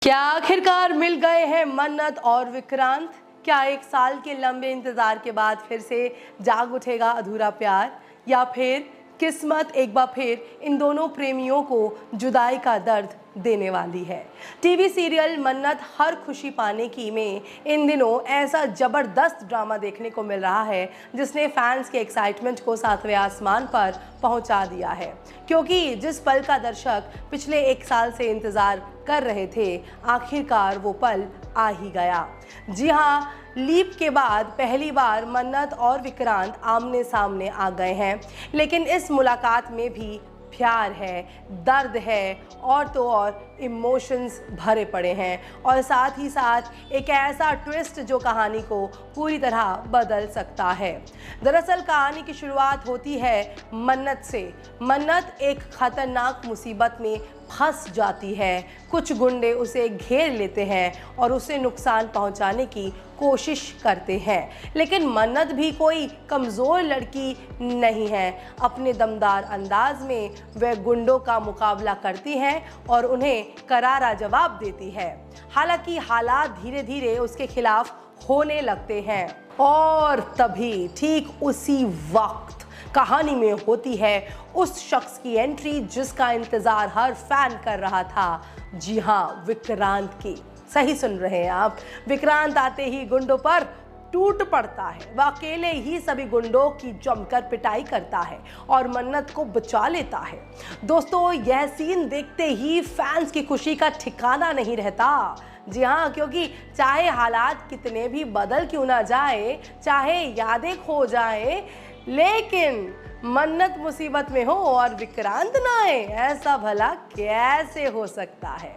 क्या आखिरकार मिल गए हैं मन्नत और विक्रांत? क्या एक साल के लंबे इंतजार के बाद फिर से जाग उठेगा अधूरा प्यार, या फिर किस्मत एक बार फिर इन दोनों प्रेमियों को जुदाई का दर्द देने वाली है? टीवी सीरियल मन्नत हर खुशी पाने की में इन दिनों ऐसा जबरदस्त ड्रामा देखने को मिल रहा है जिसने फैंस के एक्साइटमेंट को सातवें आसमान पर पहुंचा दिया है, क्योंकि जिस पल का दर्शक पिछले एक साल से इंतजार कर रहे थे, आखिरकार वो पल आ ही गया। जी हाँ, लीप के बाद पहली बार मन्नत और विक्रांत आमने सामने आ गए हैं, लेकिन इस मुलाकात में भी प्यार है, दर्द है और तो और इमोशंस भरे पड़े हैं, और साथ ही साथ एक ऐसा ट्विस्ट जो कहानी को पूरी तरह बदल सकता है। दरअसल कहानी की शुरुआत होती है मन्नत से। मन्नत एक खतरनाक मुसीबत में फंस जाती है। कुछ गुंडे उसे घेर लेते हैं और उसे नुकसान पहुंचाने की कोशिश करते हैं, लेकिन मन्नत भी कोई कमज़ोर लड़की नहीं है। अपने दमदार अंदाज में वह गुंडों का मुकाबला करती हैं और उन्हें करारा जवाब देती है। हालांकि हालात धीरे धीरे उसके खिलाफ होने लगते हैं, और तभी ठीक उसी वक्त कहानी में होती है उस शख्स की एंट्री जिसका इंतजार हर फैन कर रहा था। जी हाँ, विक्रांत की। सही सुन रहे हैं आप। विक्रांत आते ही गुंडों पर टूट पड़ता है। वह अकेले ही सभी गुंडों की जमकर पिटाई करता है और मन्नत को बचा लेता है। दोस्तों, यह सीन देखते ही फैंस की खुशी का ठिकाना नहीं रहता। जी हाँ, क्योंकि चाहे हालात कितने भी बदल क्यों ना जाए, चाहे यादें खो जाए, लेकिन मन्नत मुसीबत में हो और विक्रांत ना आए, ऐसा भला कैसे हो सकता है?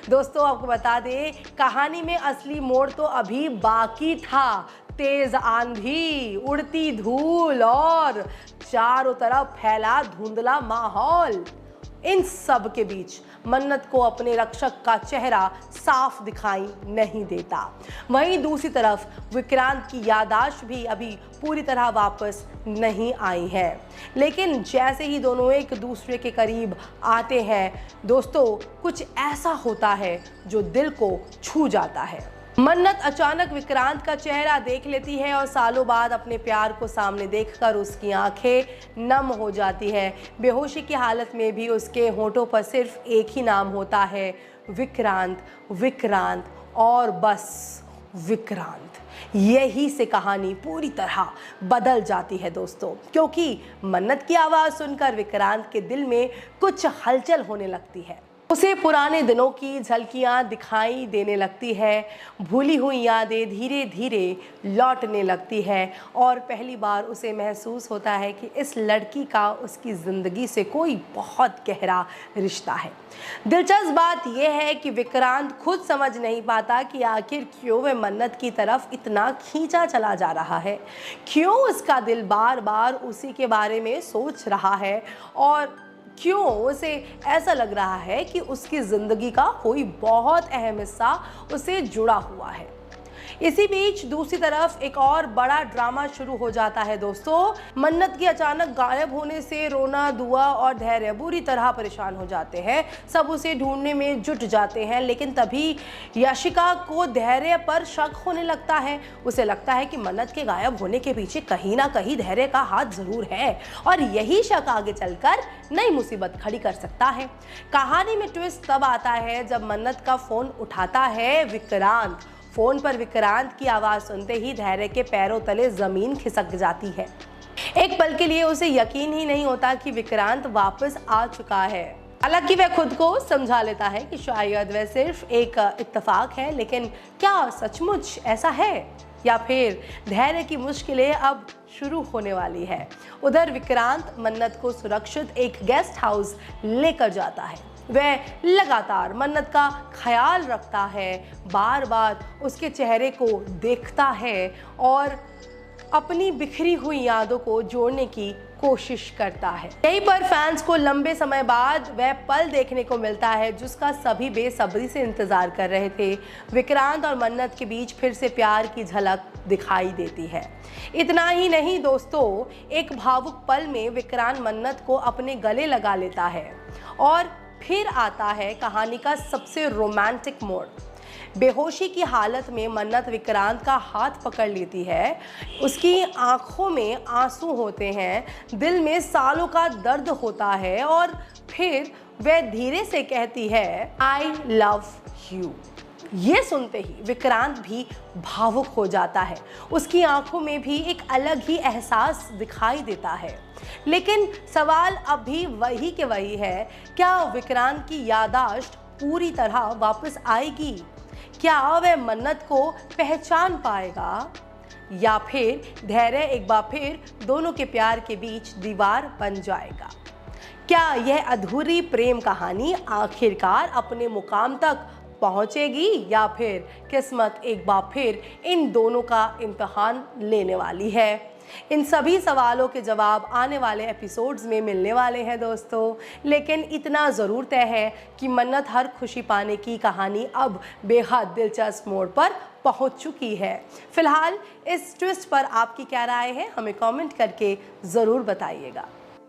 दोस्तों, आपको बता दें, कहानी में असली मोड़ तो अभी बाकी था। तेज आंधी, उड़ती धूल और चारों तरफ फैला धुंधला माहौल, इन सब के बीच मन्नत को अपने रक्षक का चेहरा साफ दिखाई नहीं देता। वहीं दूसरी तरफ विक्रांत की याददाश्त भी अभी पूरी तरह वापस नहीं आई है, लेकिन जैसे ही दोनों एक दूसरे के करीब आते हैं, दोस्तों, कुछ ऐसा होता है जो दिल को छू जाता है। मन्नत अचानक विक्रांत का चेहरा देख लेती है और सालों बाद अपने प्यार को सामने देखकर उसकी आंखें नम हो जाती है। बेहोशी की हालत में भी उसके होठों पर सिर्फ एक ही नाम होता है, विक्रांत, विक्रांत और बस विक्रांत। यही से कहानी पूरी तरह बदल जाती है दोस्तों, क्योंकि मन्नत की आवाज़ सुनकर विक्रांत के दिल में कुछ हलचल होने लगती है। उसे पुराने दिनों की झलकियां दिखाई देने लगती है। भूली हुई यादें धीरे धीरे लौटने लगती है और पहली बार उसे महसूस होता है कि इस लड़की का उसकी ज़िंदगी से कोई बहुत गहरा रिश्ता है। दिलचस्प बात यह है कि विक्रांत खुद समझ नहीं पाता कि आखिर क्यों वह मन्नत की तरफ इतना खींचा चला जा रहा है, क्यों उसका दिल बार बार उसी के बारे में सोच रहा है, और क्यों उसे ऐसा लग रहा है कि उसकी ज़िंदगी का कोई बहुत अहम हिस्सा उसे जुड़ा हुआ है। इसी बीच दूसरी तरफ एक और बड़ा ड्रामा शुरू हो जाता है दोस्तों। मन्नत के अचानक गायब होने से रोना, दुआ और धैर्य बुरी तरह परेशान हो जाते हैं। सब उसे ढूंढने में जुट जाते हैं, लेकिन तभी यशिका को धैर्य पर शक होने लगता है। उसे लगता है कि मन्नत के गायब होने के पीछे कहीं ना कहीं धैर्य का हाथ जरूर है, और यही शक आगे चलकर नई मुसीबत खड़ी कर सकता है। कहानी में ट्विस्ट तब आता है जब मन्नत का फोन उठाता है विक्रांत। फोन पर विक्रांत की आवाज़ सुनते ही धैर्य के पैरों तले जमीन खिसक जाती है। एक पल के लिए उसे यकीन ही नहीं होता कि विक्रांत वापस आ चुका है। हालांकि वह खुद को समझा लेता है कि शायद वह सिर्फ एक इत्तेफाक है, लेकिन क्या सचमुच ऐसा है, या फिर धैर्य की मुश्किलें अब शुरू होने वाली है? उधर विक्रांत मन्नत को सुरक्षित एक गेस्ट हाउस लेकर जाता है। वह लगातार मन्नत का ख्याल रखता है, बार बार उसके चेहरे को देखता है और अपनी बिखरी हुई यादों को जोड़ने की कोशिश करता है। यहीं पर फैंस को लंबे समय बाद वह पल देखने को मिलता है जिसका सभी बेसब्री से इंतजार कर रहे थे। विक्रांत और मन्नत के बीच फिर से प्यार की झलक दिखाई देती है। इतना ही नहीं दोस्तों, एक भावुक पल में विक्रांत मन्नत को अपने गले लगा लेता है और फिर आता है कहानी का सबसे रोमांटिक मोड़। बेहोशी की हालत में मन्नत विक्रांत का हाथ पकड़ लेती है। उसकी आंखों में आंसू होते हैं, दिल में सालों का दर्द होता है और फिर वह धीरे से कहती है आई लव यू। ये सुनते ही विक्रांत भी भावुक हो जाता है। उसकी आंखों में भी एक अलग ही एहसास दिखाई देता है। लेकिन सवाल अब भी वही के वही है, क्या विक्रांत की याददाश्त पूरी तरह वापस आएगी? क्या वह मन्नत को पहचान पाएगा या फिर धैर्य एक बार फिर दोनों के प्यार के बीच दीवार बन जाएगा? क्या यह अधूरी प्रेम कहानी आखिरकार अपने मुकाम तक पहुंचेगी या फिर किस्मत एक बार फिर इन दोनों का इम्तिहान लेने वाली है? इन सभी सवालों के जवाब आने वाले एपिसोड्स में मिलने वाले हैं दोस्तों। लेकिन इतना ज़रूर तय है कि मन्नत हर खुशी पाने की कहानी अब बेहद दिलचस्प मोड़ पर पहुंच चुकी है। फिलहाल इस ट्विस्ट पर आपकी क्या राय है, हमें कमेंट करके ज़रूर बताइएगा।